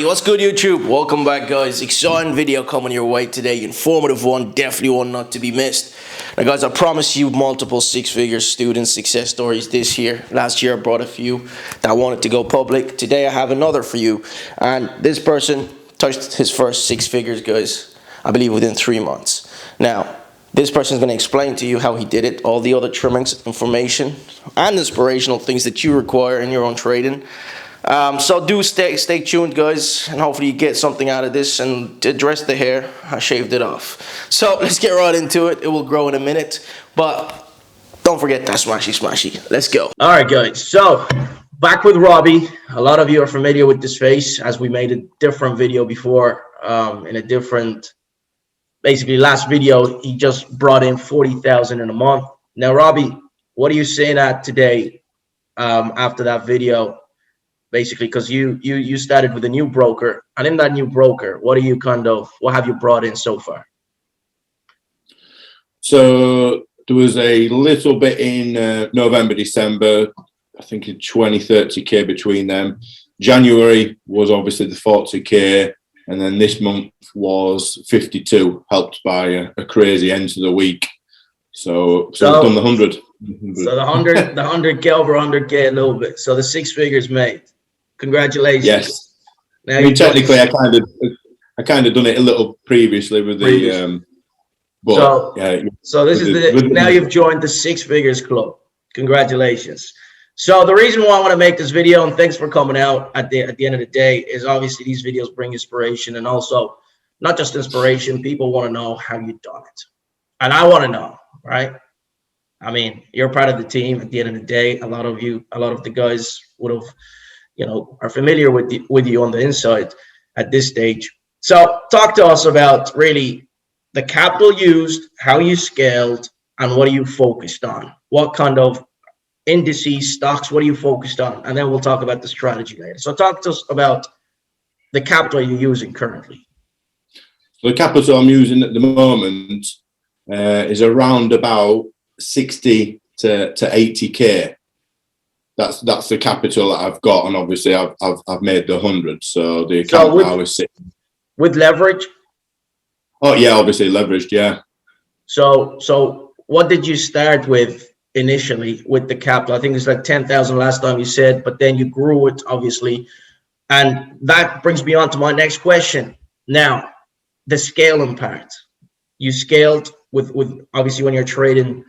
What's good, YouTube? Welcome back, guys. Exciting video coming your way today. Informative one, definitely one not to be missed. Now, guys, I promise you multiple six-figure student success stories this year. Last year, I brought a few that wanted to go public. Today, I have another for you. And this person touched his first six figures, guys, I believe within 3 months. Now, this person is going to explain to you how he did it, all the other trimmings, information, and inspirational things that you require in your own trading. So do stay tuned, guys, and hopefully you get something out of this. And to address the hair, I shaved it off. So let's get right into it. It will grow in a minute, but don't forget that smashy. Let's go. All right, guys. So back with Robbie. A lot of you are familiar with this face, as we made a different video before in a different. Basically, last video he just brought in 40,000 in a month. Now, Robbie, what are you saying at today after that video? Basically, because you started with a new broker, and in that new broker, what have you brought in so far? So there was a little bit in November, December, I think 20-30k between them. January was obviously the 40k, and then this month was 52, helped by a crazy end to the week. So we've done the 100. So the 100k over 100k a little bit. So the six figures made. Congratulations. Yes. Now, I mean, technically, I kind of done it a little previously with the. So this is now you've joined the six figures club. Congratulations. So the reason why I want to make this video, and thanks for coming out at the end of the day, is obviously these videos bring inspiration, and also not just inspiration. People want to know how you've done it, and I want to know, right? I mean, you're part of the team. At the end of the day, a lot of the guys would have. Are familiar with you on the inside at this stage. So talk to us about really the capital used, how you scaled, and what are you focused on? What kind of indices, stocks, what are you focused on? And then we'll talk about the strategy later. So talk to us about the capital you're using currently. So the capital I'm using at the moment is around about 60 to 80k. That's the capital that I've got, and obviously I've made the 100. So the account I was sitting with leverage. Oh yeah, obviously leveraged, yeah. So what did you start with initially with the capital? I think it's like 10,000 last time you said, but then you grew it obviously, and that brings me on to my next question. Now, the scaling part. You scaled with obviously when you're trading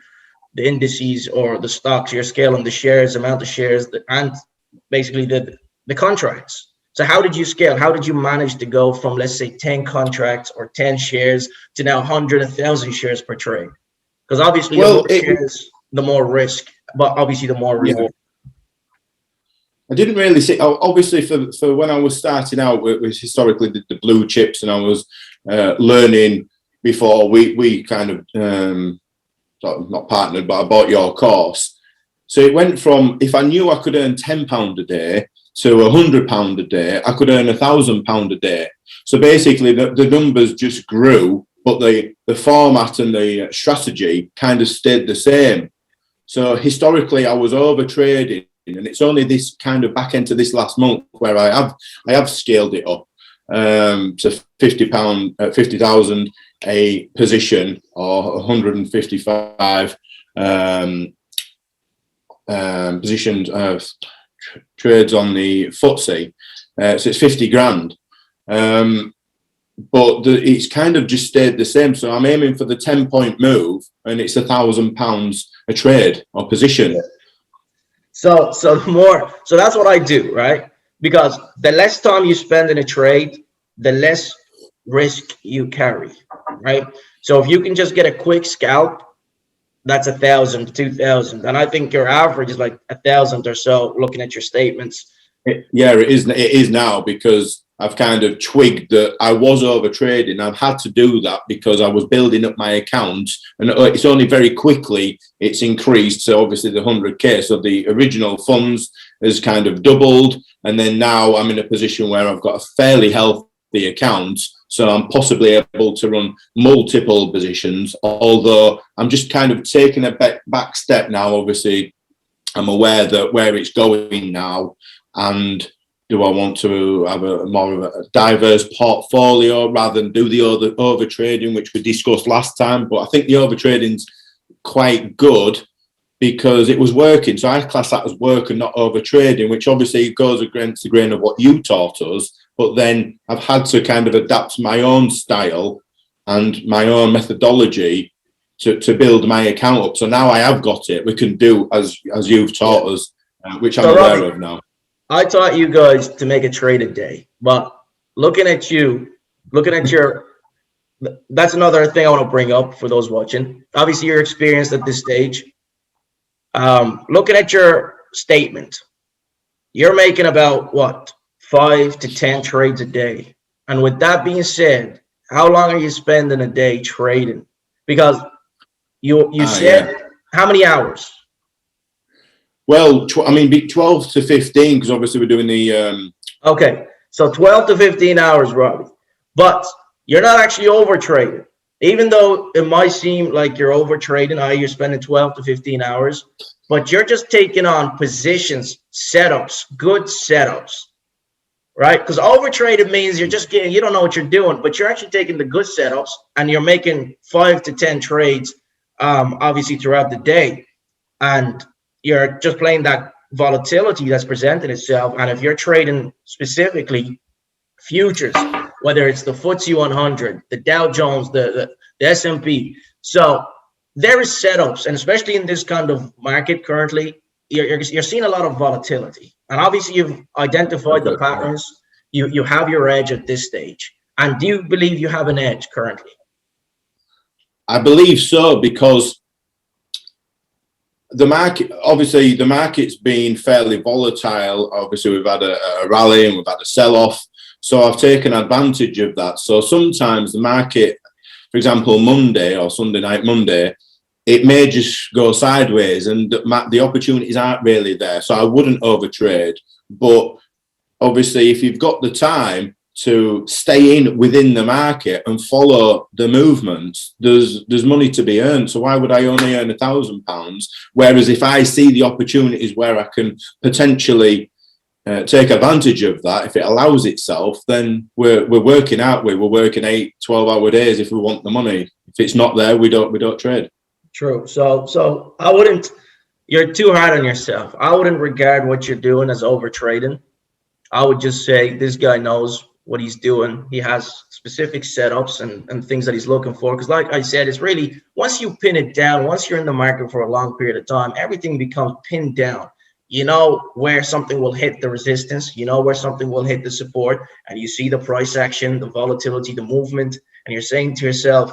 the indices or the stocks, you're scaling the shares, amount of shares, and basically the contracts. So how did you scale? How did you manage to go from, let's say, 10 contracts or 10 shares to now 100, 1,000 shares per trade? Because obviously the more shares, the more risk, but obviously the more reward. I didn't really see, obviously for when I was starting out, it was historically the blue chips, and I was learning before we kind of, not partnered, but I bought your course. So it went from, if I knew I could earn £10 a day to £100 a day, I could earn £1,000 a day. So basically the numbers just grew, but the format and the strategy kind of stayed the same. So historically I was over trading, and it's only this kind of back into this last month where I have scaled it up to £50,000 a position, or 155 positions trades on the FTSE. So it's 50 grand. But it's kind of just stayed the same. So I'm aiming for the 10-point move, and it's £1,000 a trade or position. So that's what I do, right? Because the less time you spend in a trade, the less risk you carry, right? So if you can just get a quick scalp, that's 1,000, 2,000, and I think your average is like 1,000 or so. Looking at your statements, it is now, because I've kind of twigged that I was over trading. I've had to do that because I was building up my account, and it's only very quickly it's increased. So obviously the 100k, so the original funds has kind of doubled, and then now I'm in a position where I've got a fairly healthy account. So I'm possibly able to run multiple positions, although I'm just kind of taking a back step now. Obviously, I'm aware that where it's going now, and do I want to have a more of a diverse portfolio rather than do the over trading, which we discussed last time? But I think the over trading's quite good because it was working. So I class that as work and not over trading, which obviously goes against the grain of what you taught us. But then I've had to kind of adapt my own style and my own methodology to build my account up. So now I have got it. We can do as you've taught us, which I'm aware of now. I taught you guys to make a trade a day, but looking at your, that's another thing I want to bring up for those watching. Obviously, you're experienced at this stage. Looking at your statement, you're making about what, 5 to 10 trades a day. And with that being said, how long are you spending a day trading? Because you said how many hours? Well, I mean, 12 to 15, because obviously we're doing the... Okay, so 12 to 15 hours, Robbie. But you're not actually over trading. Even though it might seem like you're over trading, you're spending 12 to 15 hours, but you're just taking on positions, setups, good setups, right? Because over trading means you're just getting, you don't know what you're doing, but you're actually taking the good setups and you're making 5 to 10 trades, obviously throughout the day. And you're just playing that volatility that's presented itself. And if you're trading specifically futures, whether it's the FTSE 100, the Dow Jones, the S&P. So there is setups, and especially in this kind of market currently, you're seeing a lot of volatility. And obviously you've identified the patterns. You have your edge at this stage. And do you believe you have an edge currently? I believe so, because the market's been fairly volatile. Obviously, we've had a rally and we've had a sell-off. So I've taken advantage of that. So sometimes the market, for example, Monday or Sunday night Monday, it may just go sideways and the opportunities aren't really there. So I wouldn't overtrade. But obviously, if you've got the time to stay in within the market and follow the movements, there's money to be earned. So why would I only earn £1,000? Whereas if I see the opportunities where I can potentially take advantage of that, if it allows itself, then we're working out. We're working 8, 12-hour days if we want the money. If it's not there, we don't trade. True. So I wouldn't. You're too hard on yourself. I wouldn't regard what you're doing as over trading. I would just say this guy knows what he's doing. He has specific setups and things that he's looking for. Because like I said, it's really, once you pin it down, once you're in the market for a long period of time, everything becomes pinned down. You know where something will hit the resistance, you know where something will hit the support, and you see the price action, the volatility, the movement, and you're saying to yourself,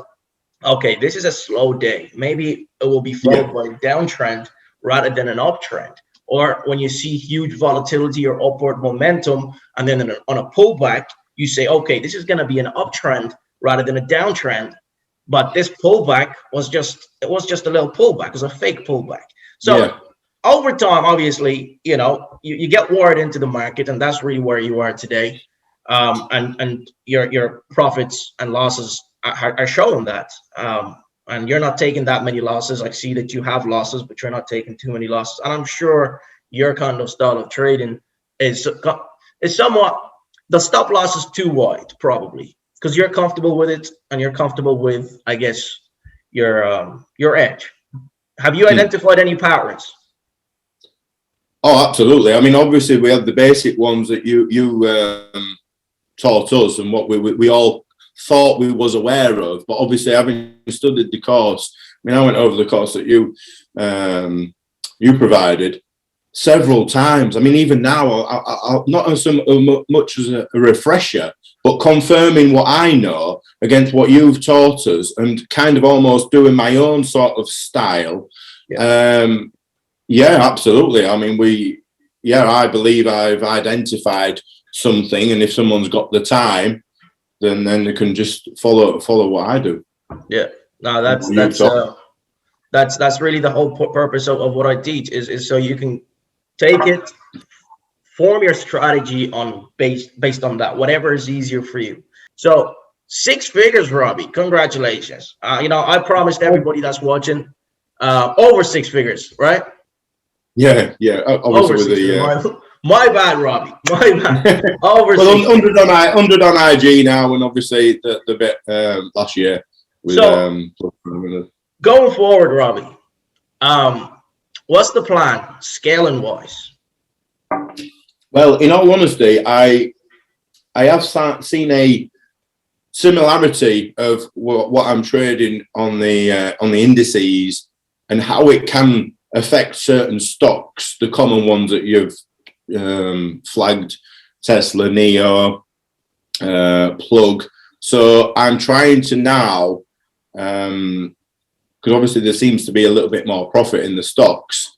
okay, this is a slow day. Maybe it will be followed by a downtrend rather than an uptrend. Or when you see huge volatility or upward momentum, and then on a pullback, you say, okay, this is going to be an uptrend rather than a downtrend. But this pullback was just a little pullback. It was a fake pullback. So over time, obviously, you know, you get wired into the market, and that's really where you are today. And your profits and losses are showing that. And you're not taking that many losses. I see that you have losses, but you're not taking too many losses. And I'm sure your kind of style of trading is somewhat, the stop loss is too wide, probably, because you're comfortable with it and you're comfortable with, I guess, your edge. Have you identified any patterns? Oh, absolutely. I mean, obviously, we have the basic ones that you taught us and what we all thought we was aware of. But obviously, having studied the course, I mean, I went over the course that you provided several times. I mean, even now, I'll not as much as a refresher, but confirming what I know against what you've taught us and kind of almost doing my own sort of style. Yeah, absolutely. I mean, I believe I've identified something, and if someone's got the time, then they can just follow what I do. Yeah, no, that's really the whole purpose of what I teach is so you can take it, form your strategy on based on that, whatever is easier for you. So 6 figures, Robbie, congratulations. You know, I promised everybody that's watching over 6 figures, right? Yeah. Obviously, with My bad, Robbie. My bad. Well, under on IG now, and obviously the bit last year. With, going forward, Robbie, what's the plan, scaling wise? Well, in all honesty, I have seen a similarity of what I'm trading on the indices and how it can affect certain stocks, the common ones that you've flagged: Tesla, Neo, Plug. So I'm trying to now, because obviously there seems to be a little bit more profit in the stocks.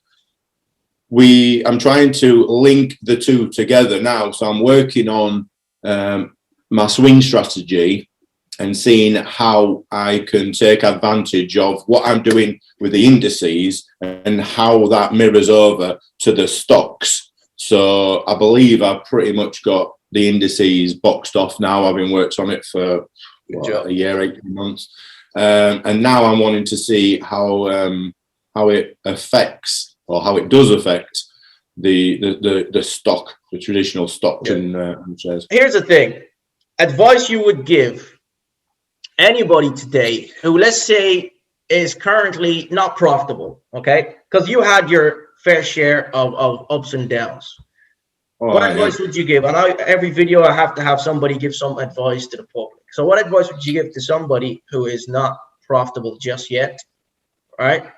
I'm trying to link the two together now. So I'm working on my swing strategy and seeing how I can take advantage of what I'm doing with the indices and how that mirrors over to the stocks. So I believe I've pretty much got the indices boxed off now. I've been worked on it for a year, 18 months. And now I'm wanting to see how it affects, or how it does affect the stock, the traditional stocks and shares. Here's the thing. Advice you would give anybody today who, let's say, is currently not profitable, okay? Because you had your fair share of ups and downs. What advice would you give? And every video I have to have somebody give some advice to the public. So what advice would you give to somebody who is not profitable just yet, right?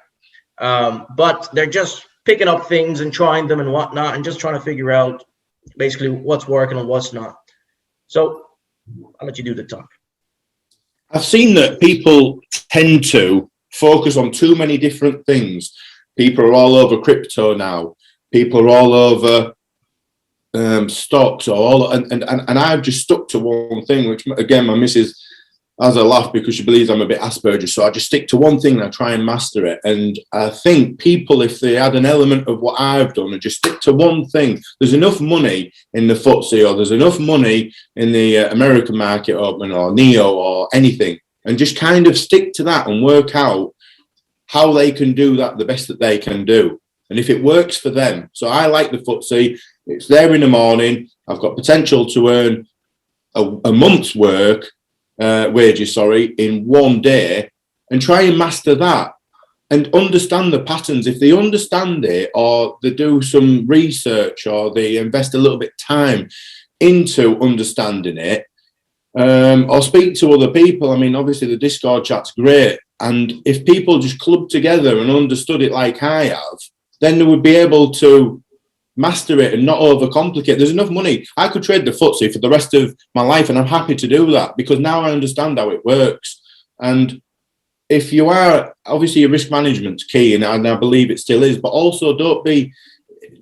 But they're just picking up things and trying them and whatnot and just trying to figure out basically what's working and what's not. So I'll let you do the talk. I've seen that people tend to focus on too many different things. People are all over crypto now. People are all over stocks, and I've just stuck to one thing, which again my missus has a laugh because she believes I'm a bit Asperger's. So I just stick to one thing and I try and master it. And I think people, if they had an element of what I've done and just stick to one thing, there's enough money in the FTSE, or there's enough money in the American market open, or Neo, or anything, and just kind of stick to that and work out how they can do that the best that they can do. And if it works for them. So I like the FTSE. It's there in the morning. I've got potential to earn a month's work, wages, in one day, and try and master that and understand the patterns. If they understand it, or they do some research, or they invest a little bit of time into understanding it, or speak to other people. I mean, obviously the Discord chat's great. And if people just clubbed together and understood it like I have, then they would be able to master it and not overcomplicate. There's enough money. I could trade the FTSE for the rest of my life, and I'm happy to do that because now I understand how it works. And if you are, obviously your risk management's key, and I believe it still is, but also don't be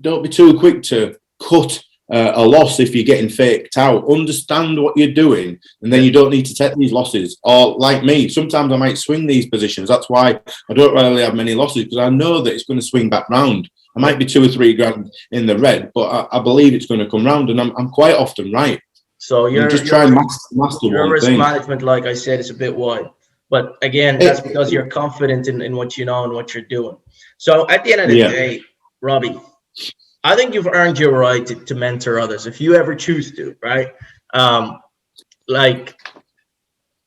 too quick to cut a loss if you're getting faked out. Understand what you're doing, and then you don't need to take these losses. Or like me, sometimes I might swing these positions. That's why I don't really have many losses, because I know that it's going to swing back round. I might be 2 or 3 grand in the red, but I believe it's going to come round, and I'm quite often right. So you're just try and master your one risk thing. management, like I said, is a bit wide. But again, that's because you're confident in what you know and what you're doing. So at the end of the day, Robbie, I think you've earned your right to mentor others if you ever choose to, right? Like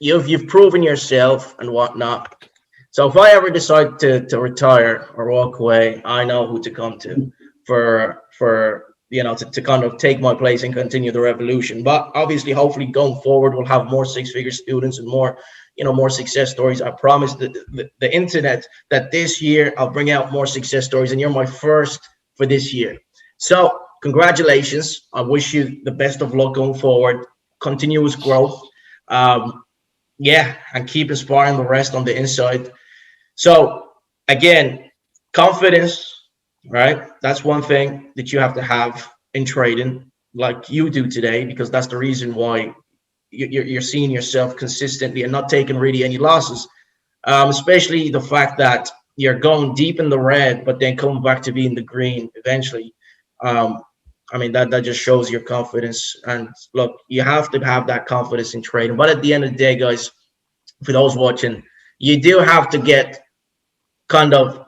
you've proven yourself and whatnot. So if I ever decide to retire or walk away, I know who to come to for to kind of take my place and continue the revolution. But obviously, hopefully going forward, we'll have more six-figure students and more success stories. I promise the internet that this year I'll bring out more success stories, and you're my first for this year. So congratulations. I wish you the best of luck going forward, continuous growth. And keep inspiring the rest on the inside. So again, confidence, right? That's one thing that you have to have in trading, like you do today, because that's the reason why you're seeing yourself consistently and not taking really any losses. Especially the fact that you're going deep in the red, but then coming back to being the green eventually. I mean, that just shows your confidence. And look, you have to have that confidence in trading. But at the end of the day, guys, for those watching, you do have to get kind of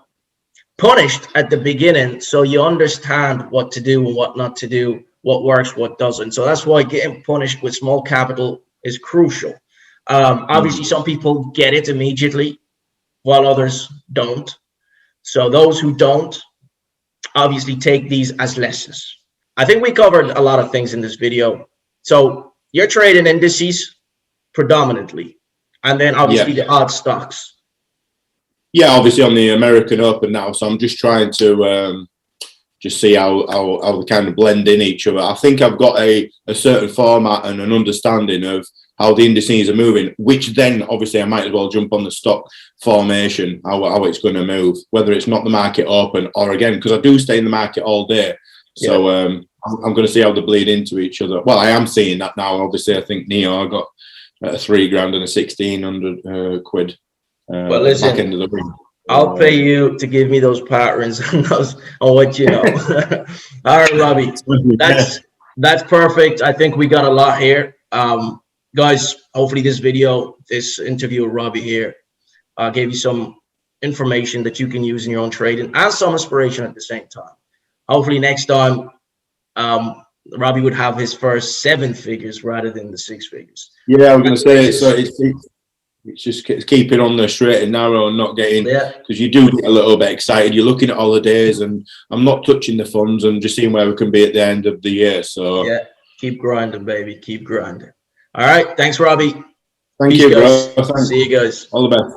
punished at the beginning, so you understand what to do and what not to do, what works, what doesn't. So that's why getting punished with small capital is crucial. Obviously, some people get it immediately, while others don't. So those who don't, obviously take these as lessons. I think we covered a lot of things in this video. So you're trading indices predominantly, and then obviously the odd stocks. Yeah, obviously on the American Open now, so I'm just trying to just see how they kind of blend in each other. I think I've got a certain format and an understanding of how the indices are moving, which then obviously I might as well jump on the stock formation, how it's going to move, whether it's not the market open or again, because I do stay in the market all day. So I'm going to see how they bleed into each other. Well, I am seeing that now. Obviously, I think Neo, I got a $3,000 and a 1,600 quid. Well, listen, back end of the week. I'll pay you to give me those patterns and those on what you know. All right, Robbie, that's perfect. I think we got a lot here. Guys, hopefully this interview with Robbie here gave you some information that you can use in your own trading and some inspiration at the same time. Hopefully next time Robbie would have his first 7 figures rather than the 6 figures. Yeah, I'm going to say so. It's just keeping on the straight and narrow and not getting, because you do get a little bit excited. You're looking at holidays, and I'm not touching the funds and just seeing where we can be at the end of the year. So keep grinding, baby. Keep grinding. All right. Thanks, Robbie. Thank you, guys. bro. Thanks. See you guys. All the best.